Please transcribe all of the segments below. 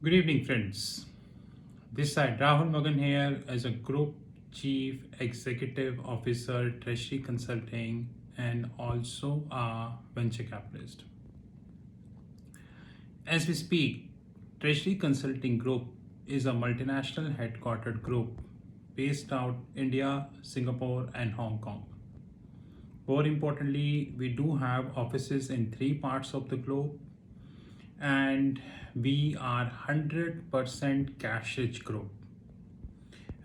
Good evening, friends. This side Rahul Magan here as a Group Chief Executive Officer, Treasury Consulting, and also a venture capitalist. As we speak, Treasury Consulting Group is a multinational headquartered group based out India, Singapore, and Hong Kong. More importantly, we do have offices in three parts of the globe, and we are 100% cash rich group.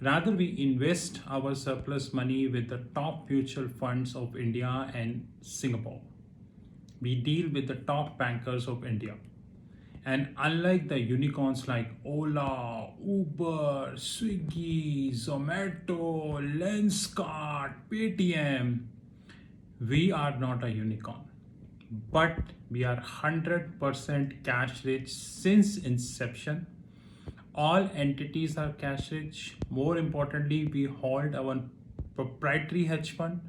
Rather, we invest our surplus money with the top mutual funds of India and Singapore. We deal with the top bankers of India. And unlike the unicorns like Ola, Uber, Swiggy, Zomato, Lenskart, Paytm, we are not a unicorn. But we are 100% cash rich since inception. All entities are cash rich. More importantly, we hold our proprietary hedge fund,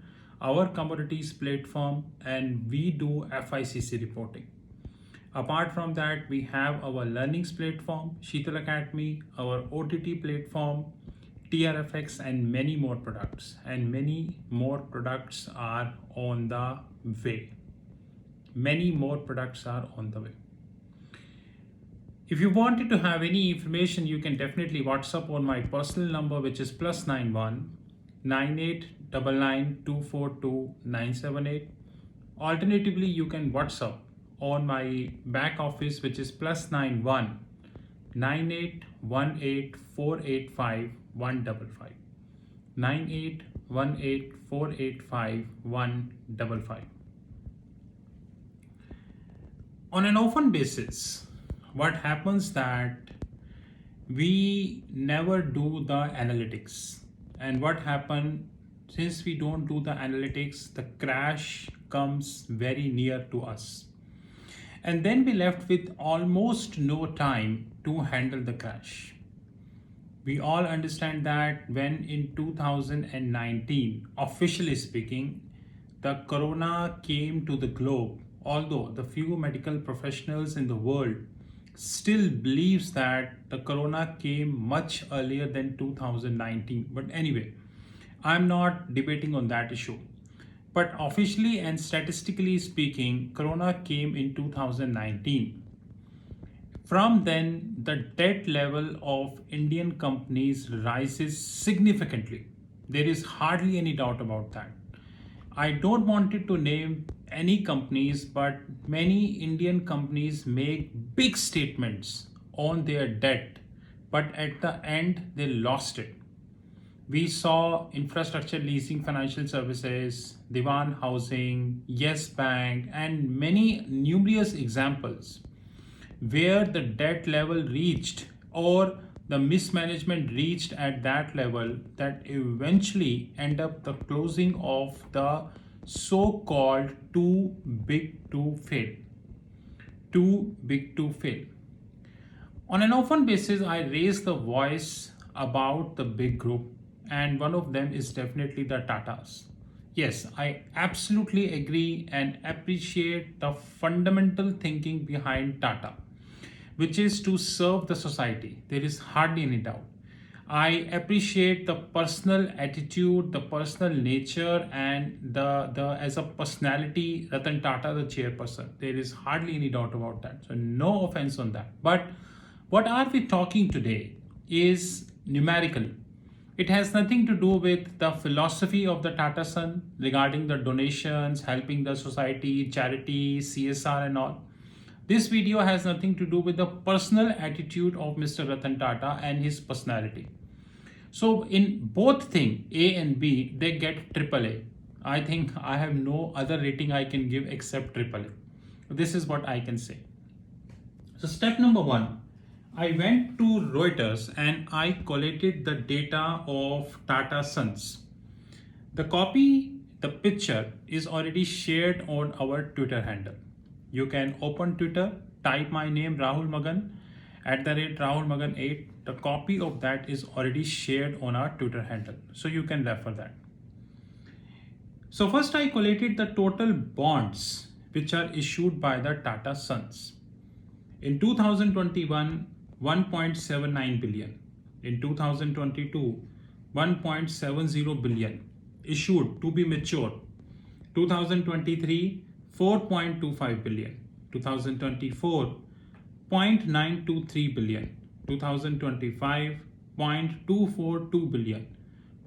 our commodities platform, and we do FICC reporting. Apart from that, we have our learnings platform, Sheetal Academy, our OTT platform, TRFX, and many more products. And many more products are on the way. Many more products are on the way. If you wanted to have any information, you can definitely WhatsApp on my personal number, which is +91 9899 242 978. Alternatively, you can WhatsApp on my back office, which is +91 9818 485 155 9818 485 155. On an often basis, what happens that we never do the analytics, and what happen, since we don't do the analytics, the crash comes very near to us, and then we left with almost no time to handle the crash. We all understand that when in 2019, officially speaking, the corona came to the globe, although the few medical professionals in the world still believes that the corona came much earlier than 2019. But anyway, I'm not debating on that issue. But officially and statistically speaking, corona came in 2019. From then, the debt level of Indian companies rises significantly. There is hardly any doubt about that. I don't want to name any companies, but many Indian companies make big statements on their debt, but at the end they lost it. We saw infrastructure leasing financial services, Diwan Housing, Yes Bank, and many numerous examples where the debt level reached or the mismanagement reached at that level that eventually end up the closing of the so-called too big to fail. Too big to fail. On an often basis, I raise the voice about the big group, and one of them is definitely the Tatas. Yes, I absolutely agree and appreciate the fundamental thinking behind Tata, which is to serve the society. There is hardly any doubt. I appreciate the personal attitude, the personal nature, and the as a personality, Ratan Tata, the chairperson. There is hardly any doubt about that. So no offense on that. But what are we talking today is numerical. It has nothing to do with the philosophy of the Tata Son regarding the donations, helping the society, charity, CSR, and all. This video has nothing to do with the personal attitude of Mr. Ratan Tata and his personality. So in both thing, A and B, they get AAA. I think I have no other rating I can give except AAA. This is what I can say. So step number one, I went to Reuters and I collated the data of Tata Sons. The copy, the picture is already shared on our Twitter handle. You can open Twitter, type my name Rahul Magan, @Rahul Magan 8. The copy of that is already shared on our Twitter handle, so you can refer that. So first I collated the total bonds which are issued by the Tata Sons. In 2021, 1.79 billion. In 2022, 1.70 billion issued to be matured. 2023, 4.25 billion. 2024, 0.923 billion. 2025, 0.242 billion.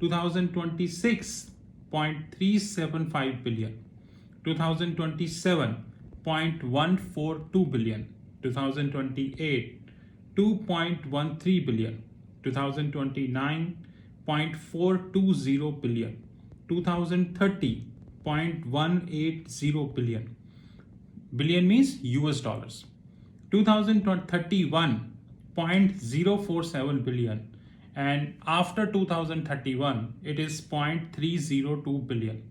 2026, 0.375 billion. 2027, 0.142 billion. 2028, 2.13 billion. 2029, 0.420 billion. 2030, 0.180 billion. Billion means US dollars. 2031, 0.047 billion. And after 2031, it is 0.302 billion.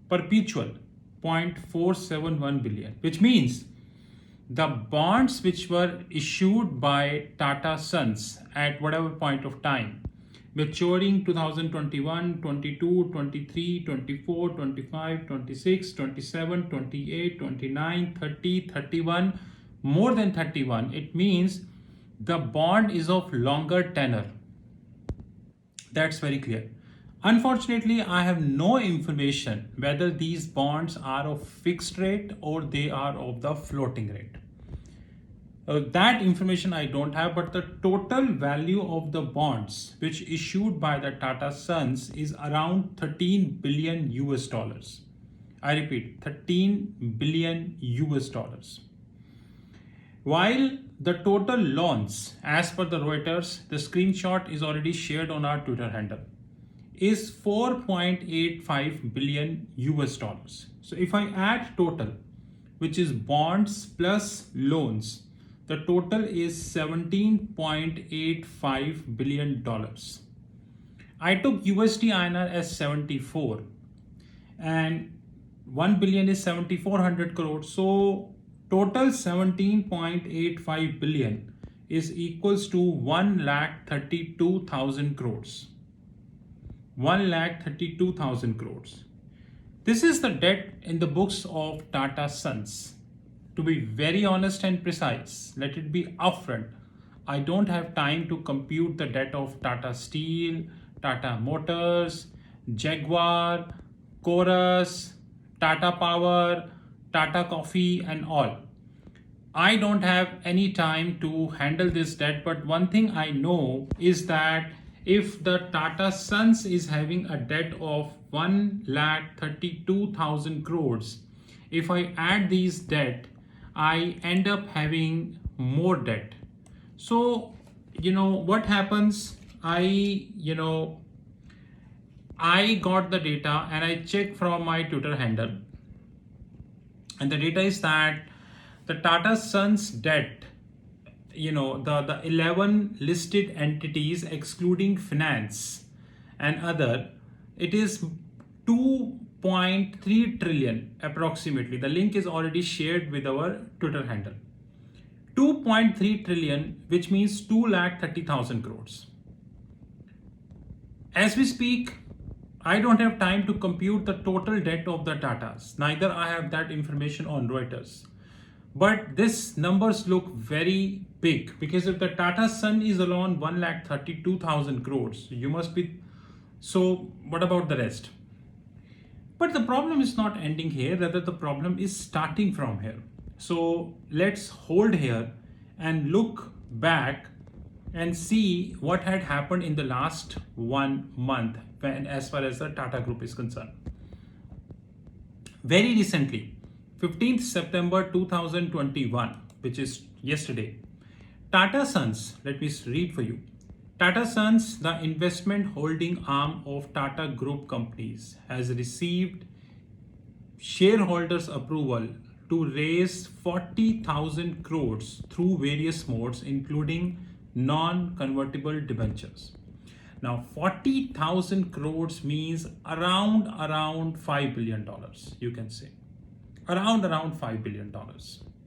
Perpetual, 0.471 billion, which means the bonds which were issued by Tata Sons at whatever point of time, maturing 2021, 22, 23, 24, 25, 26, 27, 28, 29, 30, 31, more than 31, it means the bond is of longer tenor. That's very clear. Unfortunately, I have no information whether these bonds are of fixed rate or they are of the floating rate. That information I don't have, but the total value of the bonds which issued by the Tata Sons is around 13 billion US dollars. I repeat, 13 billion US dollars. While the total loans, as per the Reuters, the screenshot is already shared on our Twitter handle, is 4.85 billion US dollars. So if I add total, which is bonds plus loans, the total is $17.85 billion. I took USD INR as 74 and 1 billion is 7,400 crores. So total 17.85 billion is equals to 1,32,000 crores. 1,32,000 crores. This is the debt in the books of Tata Sons. To be very honest and precise, let it be upfront, I don't have time to compute the debt of Tata Steel, Tata Motors, Jaguar, Chorus, Tata Power, Tata Coffee and all. I don't have any time to handle this debt, but one thing I know is that if the Tata Sons is having a debt of 1,32,000 crores, if I add these debt, I end up having more debt. So, what happens? I got the data and I checked from my Twitter handle. And the data is that the Tata Sons debt, the 11 listed entities excluding finance and other, it is 2.3 trillion approximately. The link is already shared with our Twitter handle. 2.3 trillion, which means 2,30,000 crores. As we speak, I don't have time to compute the total debt of the Tatas. Neither I have that information on Reuters. But these numbers look very big because if the Tata Sun is alone 1,32,000 crores, you must be. So what about the rest? But the problem is not ending here, rather the problem is starting from here. So let's hold here and look back and see what had happened in the last 1 month when as far as the Tata Group is concerned. Very recently, 15th September 2021, which is yesterday, Tata Sons, let me read for you. Tata Sons, the investment holding arm of Tata Group companies, has received shareholders' approval to raise 40,000 crores through various modes, including non-convertible debentures. Now, 40,000 crores means around $5 billion, you can say. Around $5 billion,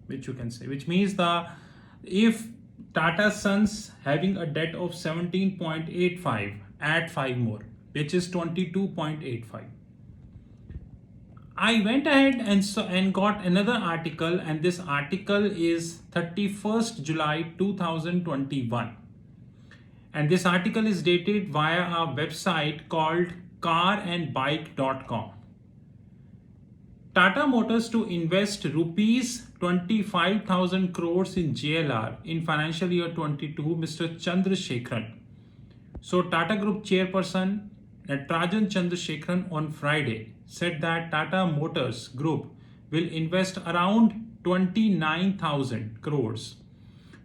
which you can say, which means if Tata Sons having a debt of 17.85, add 5 more, which is 22.85. I went ahead and got another article, and this article is 31st July 2021. And this article is dated via a website called carandbike.com. Tata Motors to invest rupees 25,000 crores in JLR in financial year 22, Mr. Chandrasekaran. So Tata Group chairperson Natarajan Chandrasekaran on Friday said that Tata Motors Group will invest around 29,000 crores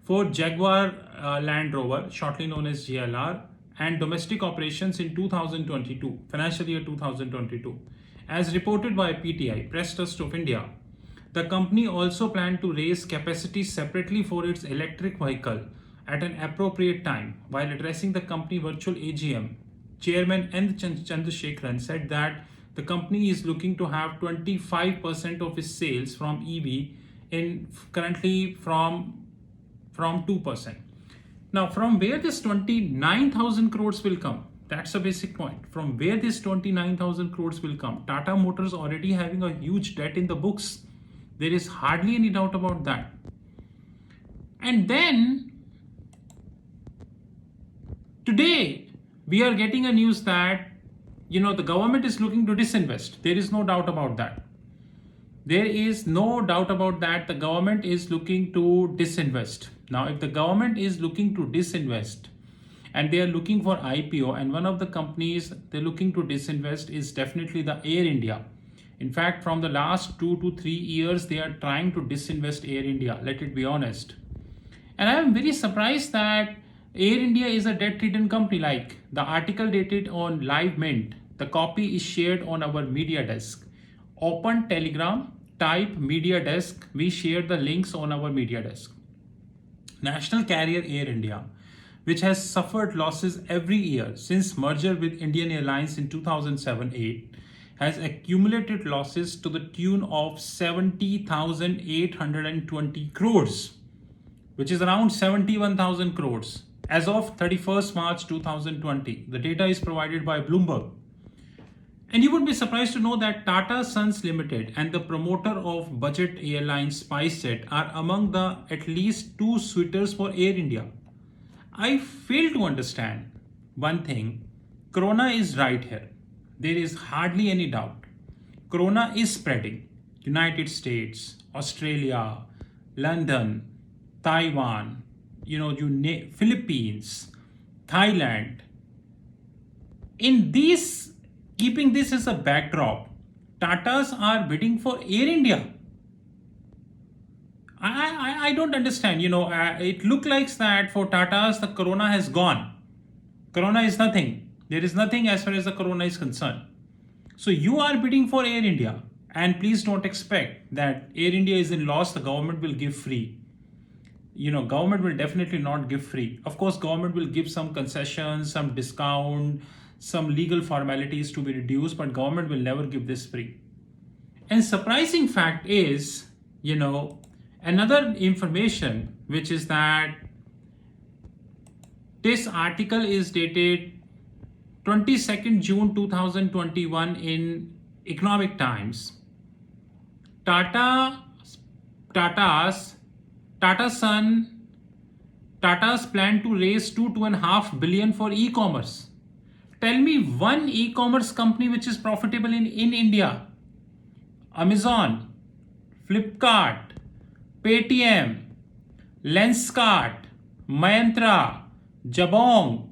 for Jaguar Land Rover, shortly known as JLR, and domestic operations in 2022, financial year 2022. As reported by PTI, Press Trust of India, the company also planned to raise capacity separately for its electric vehicle at an appropriate time. While addressing the company virtual AGM, Chairman N. Chandrasekaran said that the company is looking to have 25% of its sales from EV currently from 2%. Now, from where this 29,000 crores will come? That's a basic point. From where this 29,000 crores will come? Tata Motors already having a huge debt in the books. There is hardly any doubt about that. And then today we are getting a news that the government is looking to disinvest. There is no doubt about that. There is no doubt about that. The government is looking to disinvest. Now, if the government is looking to disinvest and they are looking for IPO, and one of the companies they're looking to disinvest is definitely the Air India. In fact, from the last 2 to 3 years, they are trying to disinvest Air India, let it be honest. And I am very surprised that Air India is a debt-ridden company. Like the article dated on Live Mint, the copy is shared on our media desk. Open Telegram, type media desk, we share the links on our media desk. National carrier Air India, which has suffered losses every year since merger with Indian Airlines in 2007-8, has accumulated losses to the tune of 70,820 crores, which is around 71,000 crores as of 31st March 2020. The data is provided by Bloomberg. And you would be surprised to know that Tata Sons Limited and the promoter of budget airline SpiceJet are among the at least 2 suitors for Air India. I fail to understand one thing. Corona is right here. There is hardly any doubt. Corona is spreading. United States, Australia, London, Taiwan, Philippines, Thailand. Keeping this as a backdrop, Tatas are bidding for Air India. I don't understand. It looks like that for Tatas, the Corona has gone. Corona is nothing. There is nothing as far as the Corona is concerned. So you are bidding for Air India. And please don't expect that Air India is in loss, the government will give free. Government will definitely not give free. Of course, government will give some concessions, some discount, some legal formalities to be reduced, but government will never give this free. And surprising fact is, another information, which is that this article is dated 22nd June 2021 in Economic Times. Tata's plan to raise 2.5 billion for e-commerce. Tell me one e-commerce company which is profitable in India. Amazon, Flipkart, Paytm, Lenskart, Myntra, Jabong.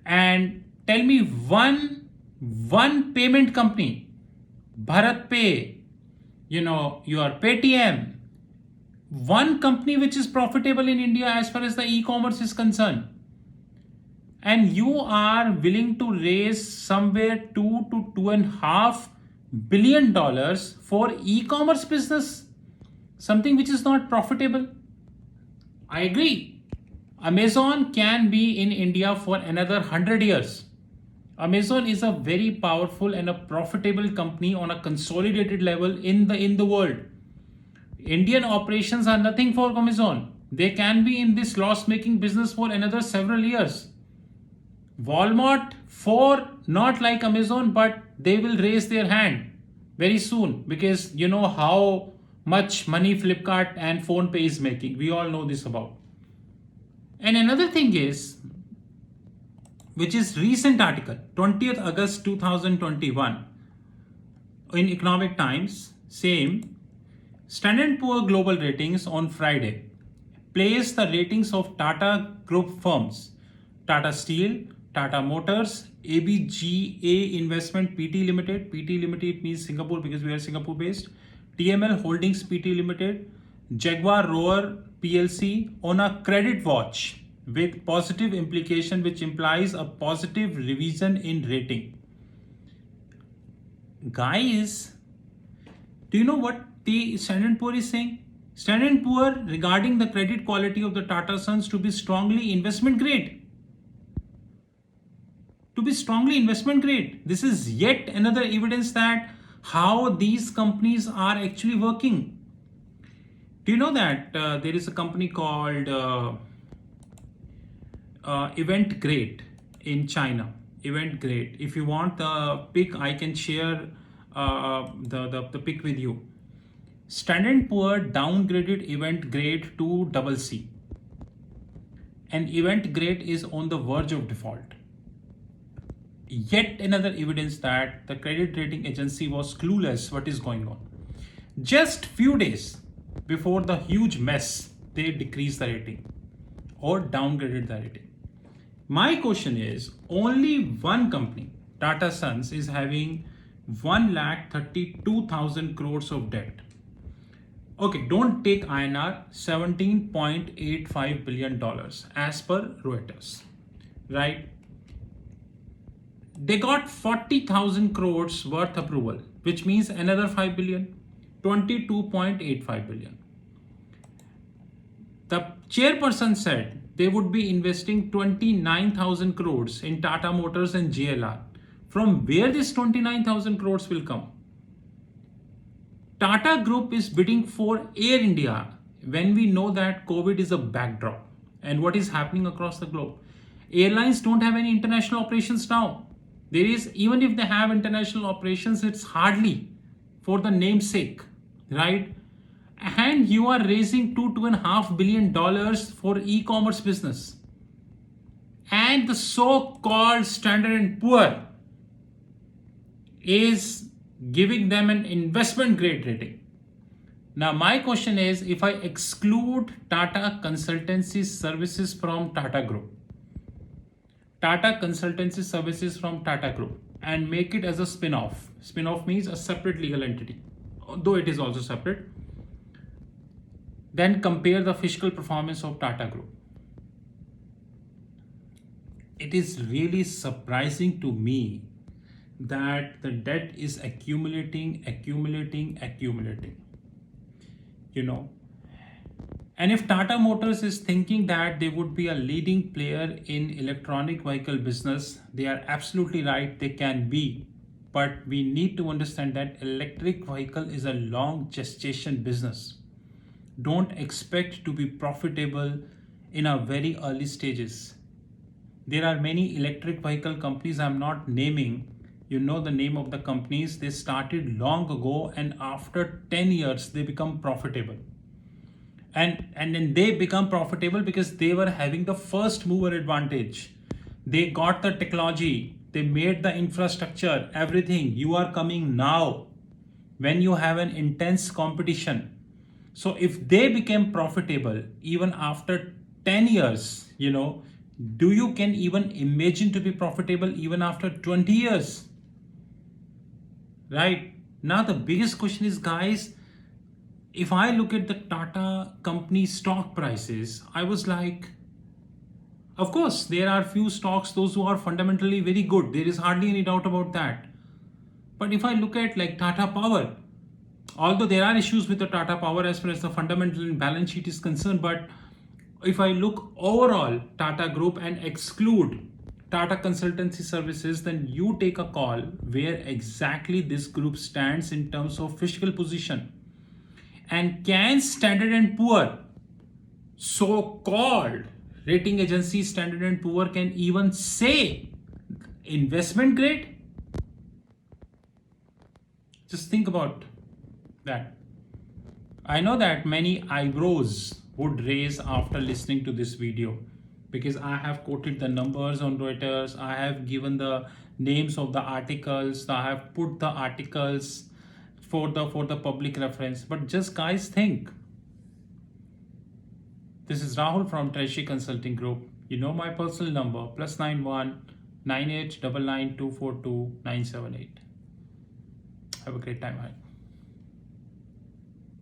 And tell me one payment company. BharatPe, your Paytm. One company which is profitable in India as far as the e-commerce is concerned. And you are willing to raise somewhere $2 to $2.5 billion for e-commerce business, something which is not profitable. I agree. Amazon can be in India for another 100 years. Amazon is a very powerful and a profitable company on a consolidated level in the world. Indian operations are nothing for Amazon. They can be in this loss-making business for another several years. Walmart, not like Amazon, but they will raise their hand. very soon, because you know how much money Flipkart and PhonePe is making. We all know this about. And another thing is, which is recent article, 20th August 2021, in Economic Times, same, Standard & Poor Global Ratings on Friday placed the ratings of Tata Group firms, Tata Steel, Tata Motors, ABGA Investment PT Limited, PT Limited means Singapore because we are Singapore based, TML Holdings PT Limited, Jaguar Roar PLC on a credit watch with positive implication, which implies a positive revision in rating. Guys, do you know what the Standard & Poor is saying? Standard & Poor regarding the credit quality of the Tata Sons to be strongly investment grade. To be strongly investment grade. This is yet another evidence that how these companies are actually working. Do you know that there is a company called Event Grade in China? Event Grade. If you want the pic, I can share the pic with you. Standard & Poor downgraded Event Grade to CC, and Event Grade is on the verge of default. Yet another evidence that the credit rating agency was clueless what is going on. Just few days before the huge mess, they decreased the rating or downgraded the rating. My question is, only one company, Tata Sons, is having 1,32,000 crores of debt. Okay, don't take INR, $17.85 billion as per Reuters, right? They got 40,000 crores worth approval, which means another 5 billion, 22.85 billion. The chairperson said they would be investing 29,000 crores in Tata Motors and JLR. From where this 29,000 crores will come? Tata Group is bidding for Air India when we know that COVID is a backdrop and what is happening across the globe. Airlines don't have any international operations now. There is, even if they have international operations, it's hardly for the namesake, right? And you are raising $2.5 billion for e-commerce business. And the so-called Standard & Poor is giving them an investment grade rating. Now my question is, if I exclude Tata Consultancy Services from Tata Group, Tata Consultancy Services from Tata Group, and make it as a spin-off. Spin-off means a separate legal entity, though it is also separate. Then compare the fiscal performance of Tata Group. It is really surprising to me that the debt is accumulating, you know. And if Tata Motors is thinking that they would be a leading player in electronic vehicle business, they are absolutely right, they can be. But we need to understand that electric vehicle is a long gestation business. Don't expect to be profitable in a very early stages. There are many electric vehicle companies I'm not naming. You know the name of the companies. They started long ago, and after 10 years, they become profitable. And then they become profitable because they were having the first mover advantage. They got the technology, they made the infrastructure, everything. You are coming now when you have an intense competition. So if they became profitable even after 10 years, you know, do you can even imagine to be profitable even after 20 years? Right? Now the biggest question is, guys, if I look at the Tata company stock prices, I was like, of course, there are few stocks, those who are fundamentally very good. There is hardly any doubt about that. But if I look at like Tata Power, although there are issues with the Tata Power as far as the fundamental and balance sheet is concerned, but if I look overall Tata Group and exclude Tata Consultancy Services, then you take a call where exactly this group stands in terms of fiscal position. And can Standard & Poor, so-called rating agency Standard & Poor, can even say investment grade? Just think about that. I know that many eyebrows would raise after listening to this video because I have quoted the numbers on Reuters, I have given the names of the articles, I have put the articles for the public reference. But just guys think. This is Rahul from Treasury Consulting Group. You know my personal number +91 9899 242 978. Have a great time ahead.